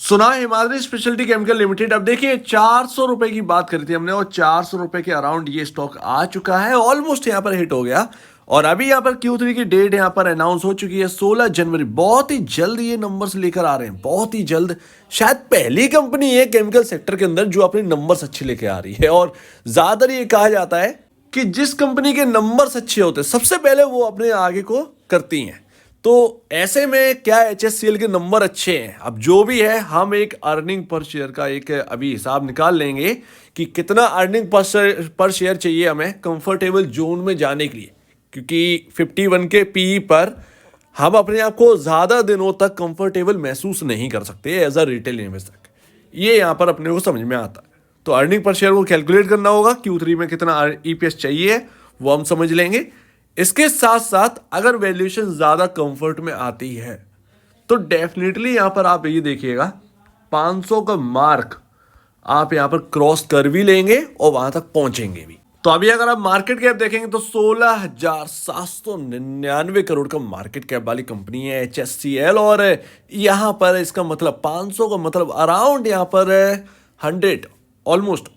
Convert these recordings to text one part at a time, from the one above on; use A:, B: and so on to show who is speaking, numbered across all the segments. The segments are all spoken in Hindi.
A: सुना हिमाद्री स्पेशलिटी केमिकल लिमिटेड। अब देखिए 400 रुपए की बात करी थी हमने और 400 रुपए के अराउंड ये स्टॉक आ चुका है, ऑलमोस्ट यहाँ पर हिट हो गया। और अभी यहाँ पर Q3 की डेट यहाँ पर अनाउंस हो चुकी है 16 जनवरी। बहुत ही जल्द ये नंबर्स लेकर आ रहे हैं, बहुत ही जल्द। शायद पहली कंपनी है केमिकल सेक्टर के अंदर जो अपने नंबर्स अच्छे लेके आ रही है। और ज्यादातर ये कहा जाता है कि जिस कंपनी के नंबर्स अच्छे होते हैं सबसे पहले वो अपने आगे को करती हैं। तो ऐसे में क्या HSCL के नंबर अच्छे हैं। अब जो भी है हम एक अर्निंग पर शेयर का एक अभी हिसाब निकाल लेंगे कि कितना अर्निंग पर शेयर चाहिए हमें कंफर्टेबल जोन में जाने के लिए, क्योंकि 51 के पीई पर हम अपने आप को ज़्यादा दिनों तक कंफर्टेबल महसूस नहीं कर सकते एज अ रिटेल इन्वेस्टर। ये यहाँ पर अपने को समझ में आता है। तो अर्निंग पर शेयर को कैलकुलेट करना होगा, Q3 में कितना EPS चाहिए वो हम समझ लेंगे। इसके साथ साथ अगर वैल्यूएशन ज़्यादा कंफर्ट में आती है तो डेफिनेटली यहाँ पर आप ये देखिएगा 500 का मार्क आप यहाँ पर क्रॉस कर भी लेंगे और वहां तक पहुंचेंगे भी। तो अभी अगर आप मार्केट कैप देखेंगे तो 16,799 करोड़ का मार्केट कैप वाली कंपनी है HSCL। और यहाँ पर इसका मतलब 500 का मतलब अराउंड यहाँ पर 100 ऑलमोस्ट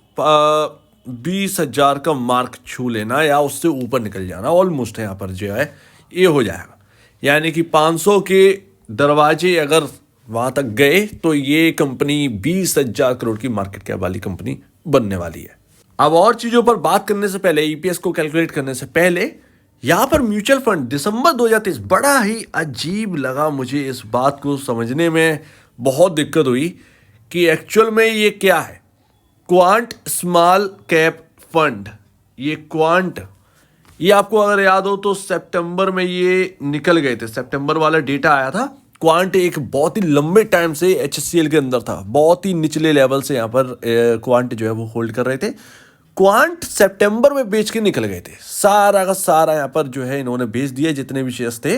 A: 20,000 का मार्क छू लेना या उससे ऊपर निकल जाना ऑलमोस्ट यहाँ पर जो है ये हो जाएगा। यानी कि 500 के दरवाजे अगर वहां तक गए तो ये कंपनी 20,000 करोड़ की मार्केट कैप वाली कंपनी बनने वाली है। अब और चीजों पर बात करने से पहले, EPS को कैलकुलेट करने से पहले, यहां पर म्यूचुअल फंड दिसंबर 2023 बड़ा ही अजीब लगा मुझे। इस बात को समझने में बहुत दिक्कत हुई कि एक्चुअल में ये क्या है। क्वांट स्मॉल कैप फंड, ये क्वांट, ये आपको अगर याद हो तो सितंबर में ये निकल गए थे, सितंबर वाला डेटा आया था। क्वांट एक बहुत ही लंबे टाइम से HSCL के अंदर था, बहुत ही निचले लेवल से यहाँ पर क्वांट जो है वो होल्ड कर रहे थे। क्वांट सितंबर में बेच के निकल गए थे, सारा का सारा यहाँ पर जो है इन्होंने बेच दिया जितने भी शेयर्स थे।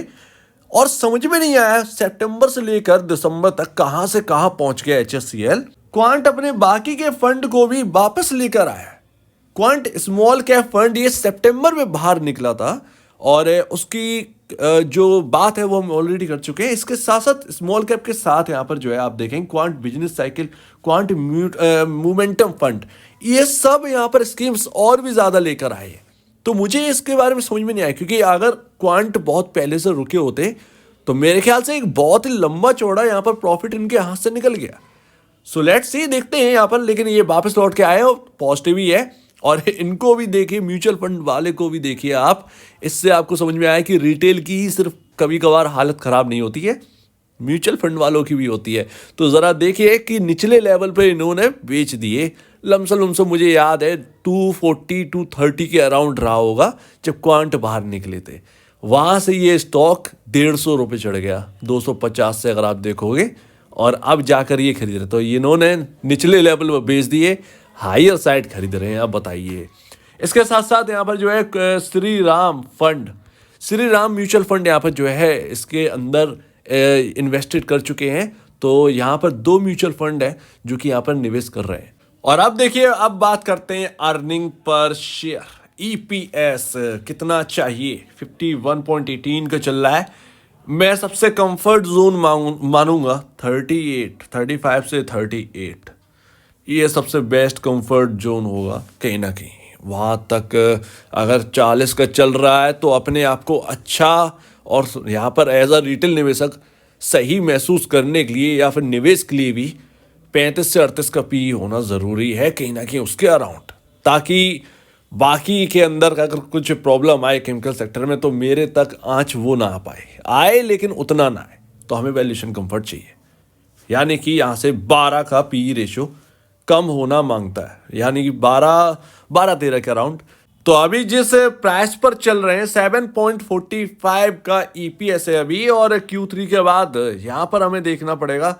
A: और समझ में नहीं आया सितंबर से लेकर दिसंबर तक कहां से कहां पहुंच गया HSCL। क्वांट अपने बाकी के फंड को भी वापस लेकर आया। क्वांट स्मॉल कैप फंड ये सितंबर में बाहर निकला था और उसकी जो बात है वो हम ऑलरेडी कर चुके हैं। इसके साथ साथ स्मॉल कैप के साथ यहाँ पर जो है आप देखें quant business cycle, quant momentum fund, ये सब यहाँ पर स्कीम्स और भी ज़्यादा लेकर आए हैं। तो मुझे इसके बारे में समझ में नहीं आया, क्योंकि अगर क्वांट बहुत पहले से रुके होते तो मेरे ख्याल से एक बहुत ही लंबा चौड़ा यहाँ पर प्रॉफिट इनके हाथ से निकल गया। सो लेट्स सी, देखते हैं यहाँ पर। लेकिन ये वापस लौट के आए और पॉजिटिव ही है। और इनको भी देखिए, म्यूचुअल फंड वाले को भी देखिए आप, इससे आपको समझ में आया कि रिटेल की ही सिर्फ कभी कभार हालत खराब नहीं होती है, म्यूचुअल फंड वालों की भी होती है। तो ज़रा देखिए कि निचले लेवल पे इन्होंने बेच दिए। लमसम मुझे याद है 240 230 के अराउंड रहा होगा जब क्वांट बाहर निकले थे। वहाँ से ये स्टॉक 150 रुपये चढ़ गया 250 से अगर आप देखोगे, और अब जाकर ये खरीद रहे। तो इन्होंने निचले लेवल पर बेच दिए, हायर साइड खरीद रहे हैं। अब बताइए। इसके साथ साथ यहाँ पर जो है Shri Ram fund, Shri Ram mutual fund यहाँ पर जो है इसके अंदर इन्वेस्टेड कर चुके हैं। तो यहाँ पर 2 म्यूचुअल फंड है जो कि यहाँ पर निवेश कर रहे हैं। और अब देखिए, अब बात करते हैं अर्निंग पर शेयर, EPS कितना चाहिए। 51.18 का चल रहा है। मैं सबसे कंफर्ट जोन मानूंगा 38, 35 से 38, ये सबसे बेस्ट कंफर्ट जोन होगा कहीं ना कहीं। वहाँ तक अगर 40 का चल रहा है तो अपने आप को अच्छा और यहाँ पर एज अ रिटेल निवेशक सही महसूस करने के लिए या फिर निवेश के लिए भी 35 से 38 का पी होना ज़रूरी है कहीं ना कहीं उसके अराउंड, ताकि बाकी के अंदर अगर कुछ प्रॉब्लम आए केमिकल सेक्टर में तो मेरे तक आंच वो ना आ पाए, आए लेकिन उतना ना आए। तो हमें वैल्यूएशन कंफर्ट चाहिए, यानी कि यहाँ से 12 का पी रेशियो कम होना मांगता है, यानी कि 12-13 के अराउंड। तो अभी जिस प्राइस पर चल रहे हैं 7.45 का EPS है अभी, और Q3 के बाद यहाँ पर हमें देखना पड़ेगा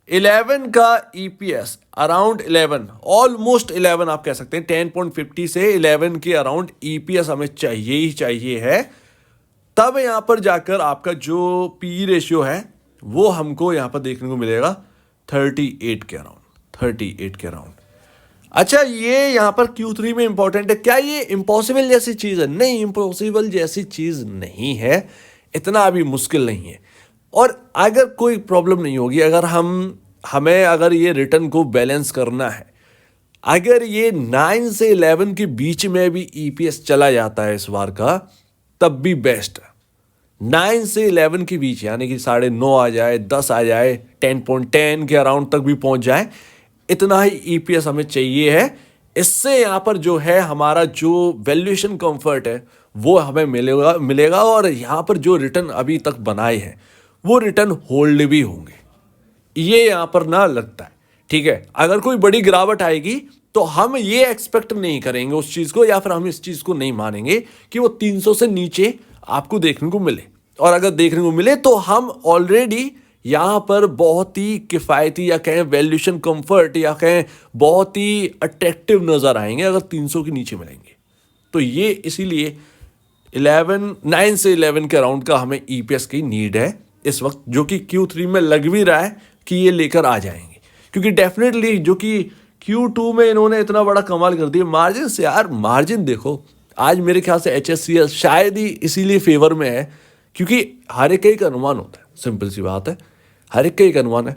A: 11 का EPS, अराउंड 11, ऑलमोस्ट 11 आप कह सकते हैं। 10.50 से 11 के अराउंड EPS हमें चाहिए ही चाहिए है। तब यहाँ पर जाकर आपका जो पी रेशियो है वो हमको यहाँ पर देखने को मिलेगा 38 के अराउंड, 38 के अराउंड। अच्छा, ये यहाँ पर Q3 में इंपॉर्टेंट है। क्या ये इम्पॉसिबल जैसी चीज़ है? नहीं, इम्पॉसिबल जैसी चीज़ नहीं है, इतना अभी मुश्किल नहीं है। और अगर कोई प्रॉब्लम नहीं होगी, अगर हम हमें अगर ये रिटर्न को बैलेंस करना है, अगर ये 9 से 11 के बीच में भी ईपीएस चला जाता है इस बार का, तब भी बेस्ट है। 9 से 11 के बीच यानी कि 9:30 आ जाए, 10 आ जाए, 10.10 के अराउंड तक भी पहुंच जाए, इतना ही ईपीएस हमें चाहिए है। इससे यहाँ पर जो है हमारा जो वैल्यूएशन कंफर्ट है वो हमें मिलेगा और यहाँ पर जो रिटर्न अभी तक बनाए हैं वो रिटर्न होल्ड भी होंगे, ये यहाँ पर ना लगता है। ठीक है, अगर कोई बड़ी गिरावट आएगी तो हम ये एक्सपेक्ट नहीं करेंगे उस चीज को, या फिर हम इस चीज को नहीं मानेंगे कि वो 300 से नीचे आपको देखने को मिले। और अगर देखने को मिले तो हम ऑलरेडी यहां पर बहुत ही किफायती या कहें वैल्यूएशन कंफर्ट या कहें बहुत ही अट्रैक्टिव नजर आएंगे अगर 300 के नीचे मिलेंगे। तो ये इसीलिए 9 से 11 के अराउंड का हमें ईपीएस की नीड है इस वक्त, जो कि Q3 में लग भी रहा है कि ये लेकर आ जाएंगे। क्योंकि डेफिनेटली जो कि Q2 में इन्होंने इतना बड़ा कमाल कर दिया मार्जिन से, यार मार्जिन देखो आज मेरे ख्याल से HSCL शायद ही इसीलिए फेवर में है क्योंकि हर एक का अनुमान होता है, सिंपल सी बात है, हर एक का अनुमान है।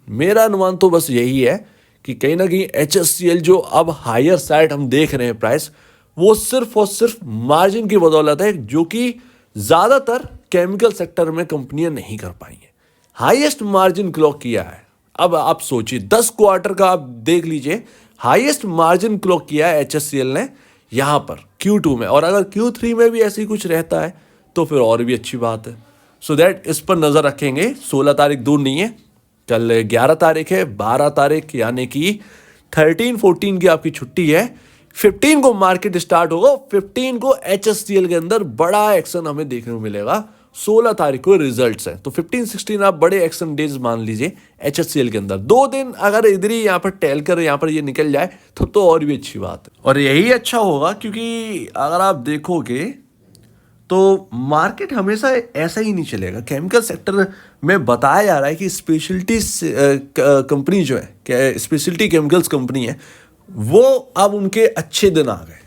A: मेरा अनुमान तो बस यही है कि कहीं ना कहीं HSCL जो अब हायर साइड हम देख रहे हैं प्राइस, वो सिर्फ और सिर्फ मार्जिन की बदौलत है, जो कि ज़्यादातर केमिकल सेक्टर में कंपनियां नहीं कर पाई हैं। हाईएस्ट मार्जिन क्लॉक किया है। अब आप सोचिए 10 क्वार्टर का आप देख लीजिए, हाईएस्ट मार्जिन क्लॉक किया है HSCL ने यहाँ पर Q2 में, और अगर Q3 में भी ऐसे ही कुछ रहता है तो फिर और भी अच्छी बात है। सो दैट इस पर नज़र रखेंगे। 16 तारीख दूर नहीं है, कल 11 तारीख है, 12 तारीख यानी कि 13-14 की आपकी छुट्टी है, 15 को मार्केट स्टार्ट होगा, 15 को HSCL के अंदर बड़ा एक्शन हमें देखने को मिलेगा। 16 तारीख को रिजल्ट्स हैं, तो 15-16 आप बड़े एक्शन डेज मान लीजिए HSCL के अंदर। 2 दिन अगर इधर ही यहाँ पर टहल कर यहाँ पर ये निकल जाए तो और भी अच्छी बात है। और यही अच्छा होगा क्योंकि अगर आप देखोगे तो मार्केट हमेशा ऐसा ही नहीं चलेगा। केमिकल सेक्टर में बताया जा रहा है कि स्पेशलिटी कंपनी जो है, स्पेशलिटी केमिकल्स कंपनी है, वो अब उनके अच्छे दिन आ गए।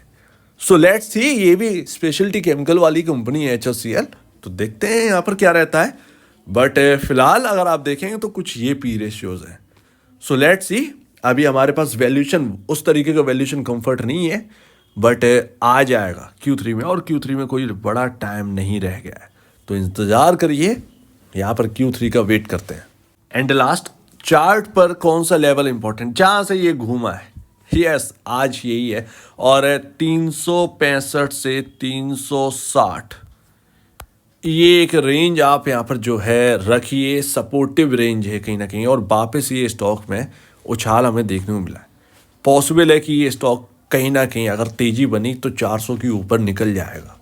A: सो लेट्स सी, ये भी स्पेशलिटी केमिकल वाली कंपनी है HSCL, तो देखते हैं यहाँ पर क्या रहता है। बट फिलहाल अगर आप देखेंगे तो कुछ ये पी रेशियोज हैं। सो लेट्स सी, अभी हमारे पास वैल्यूएशन उस तरीके का वैल्यूएशन कंफर्ट नहीं है, बट आ जाएगा Q3 में, और Q3 में कोई बड़ा टाइम नहीं रह गया है, तो इंतज़ार करिए, यहाँ पर Q3 का वेट करते हैं। एंड लास्ट, चार्ट पर कौन सा लेवल इंपॉर्टेंट, जहाँ से ये घूमा है, यस आज यही है, और 365 से 360 ये एक रेंज आप यहाँ पर जो है रखिए, सपोर्टिव रेंज है कहीं ना कहीं। और वापस ये स्टॉक में उछाल हमें देखने को मिला है। पॉसिबल है कि ये स्टॉक कहीं ना कहीं अगर तेजी बनी तो 400 के ऊपर निकल जाएगा,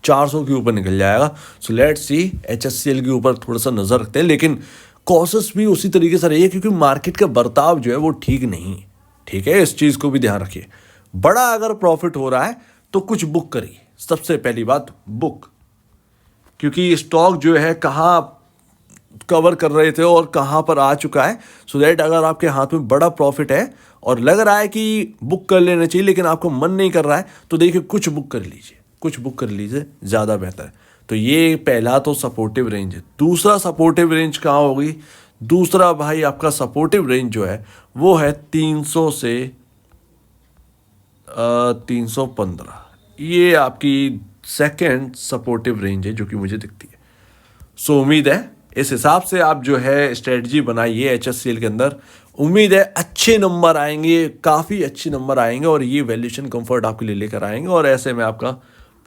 A: 400 के ऊपर निकल जाएगा। सो लेट्स सी, HSCL के ऊपर थोड़ा सा नज़र रखते हैं, लेकिन कॉशस भी उसी तरीके से रहिए क्योंकि मार्केट का बर्ताव जो है वो ठीक नहीं है। ठीक है, इस चीज़ को भी ध्यान रखिए। बड़ा अगर प्रॉफिट हो रहा है तो कुछ बुक करिए, सबसे पहली बात बुक, क्योंकि स्टॉक जो है कहाँ कवर कर रहे थे और कहाँ पर आ चुका है। सो दैट अगर आपके हाथ में बड़ा प्रॉफिट है और लग रहा है कि बुक कर लेना चाहिए लेकिन आपको मन नहीं कर रहा है, तो देखिए कुछ बुक कर लीजिए, कुछ बुक कर लीजिए, ज़्यादा बेहतर है। तो ये पहला तो सपोर्टिव रेंज है। दूसरा सपोर्टिव रेंज कहाँ होगी? दूसरा भाई आपका सपोर्टिव रेंज जो है वो है 300 से 315, ये आपकी सेकंड सपोर्टिव रेंज है जो कि मुझे दिखती है। सो उम्मीद है इस हिसाब से आप जो है स्ट्रेटजी बनाइए HSCL के अंदर। उम्मीद है अच्छे नंबर आएंगे, काफ़ी अच्छे नंबर आएंगे और ये वैल्यूएशन कंफर्ट आपके लिए लेकर आएंगे, और ऐसे में आपका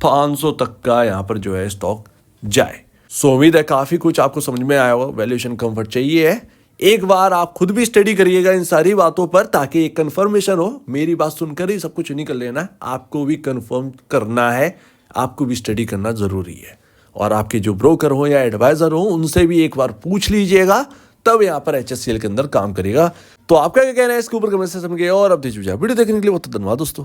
A: 500 तक का यहाँ पर जो है स्टॉक जाए। सो उम्मीद है काफ़ी कुछ आपको समझ में आया होगा। वैल्यूएशन कंफर्ट चाहिए है, एक बार आप खुद भी स्टडी करिएगा इन सारी बातों पर ताकि एक कन्फर्मेशन हो। मेरी बात सुनकर ही सब कुछ नहीं कर लेना, आपको भी कन्फर्म करना है, आपको भी स्टडी करना ज़रूरी है। और आपके जो ब्रोकर हो या एडवाइज़र हो उनसे भी एक बार पूछ लीजिएगा, तब यहाँ पर HSCL के अंदर काम करेगा। तो आपका क्या कहना है इसके ऊपर कमेंट सेक्शन में, और अब वीडियो देखने के लिए बहुत धन्यवाद दोस्तों।